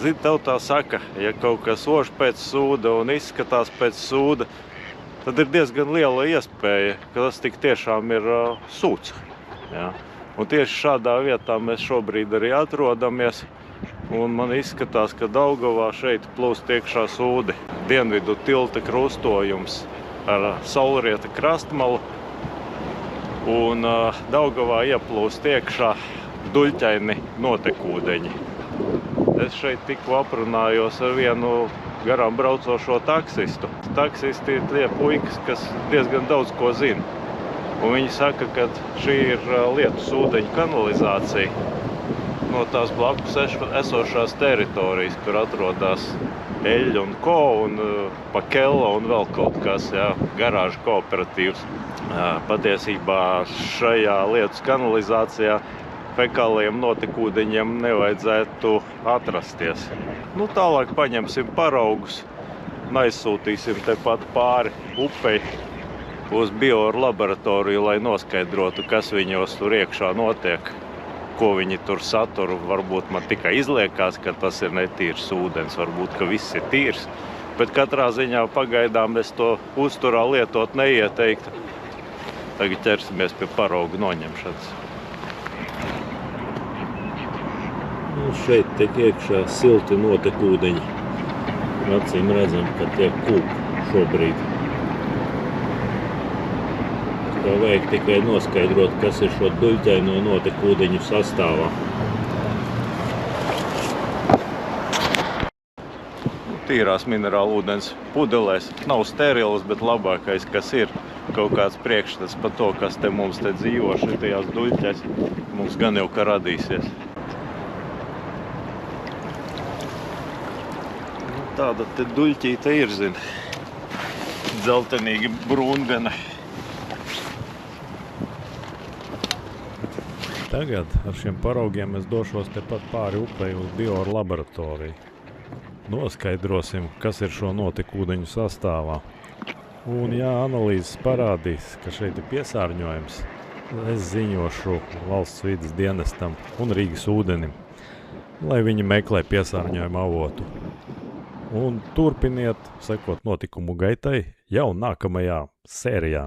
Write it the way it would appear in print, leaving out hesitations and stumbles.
Zini, tautā saka, ja kaut kas ož pēc sūda un izskatās pēc sūda, tad ir diezgan liela iespēja, ka tas tik tiešām ir sūds. Ja? Un tieši šādā vietā mēs šobrīd arī atrodamies. Un man izskatās, ka Daugavā šeit plūst iekšā sūdi. Dienvidu tilta krustojums ar Saulrieta krastmalu. Un Daugavā ieplūst iekšā duļķaini notekūdeņi. Es šeit tikko aprunājos ar vienu garām braucošo taksistu. Taksisti ir tie puikas, kas diezgan daudz ko zina. Un viņi saka, ka šī ir Lietus ūdeņu kanalizācija no tās blakus esošās teritorijas, kur atrodas Eļļa un Ko un Pakela un vēl kaut kas, jā, garāžu kooperatīvs. Patiesībā šajā Lietus kanalizācijā fekāliem notekūdeņiem nevajadzētu atrasties. Nu, tālāk paņemsim paraugus un aizsūtīsim tepat pāri upei uz bioru laboratoriju, lai noskaidrotu, kas viņos tur iekšā notiek, ko viņi tur satur. Varbūt man tikai izliekās, ka tas ir netīrs ūdens, varbūt, ka viss ir tīrs. Bet katrā ziņā pagaidām es to uzturā lietot neieteiktu. Tagad ķersimies pie paraugu noņemšanas. Šeit tiek iekšā silti notekūdeņi. Acīm redzam, ka tiek kūp šobrīd. Tā vajag tikai noskaidrot, kas ir šo duļķaino notekūdeņu sastāvā. Tīrās minerālu ūdens pudelēs nav sterils, bet labākais, kas ir kaut kāds priekšstats par to, kas te mums te dzīvo šitajās duļķēs, mums gan jau ka radīsies. Tāda te duļķīte ir, zini, dzeltenīgi brūngana. Tagad ar šiem paraugiem es došos tepat pāri upei uz bioru laboratoriju. Noskaidrosim, kas ir šo notekūdeņu sastāvā. Un ja analīzes parādīs, ka šeit ir piesārņojums, es ziņošu valsts vides dienestam un Rīgas ūdenim, lai viņi meklē piesārņojumu avotu. Un turpiniet sekot notikumu gaitai jau nākamajā sērijā.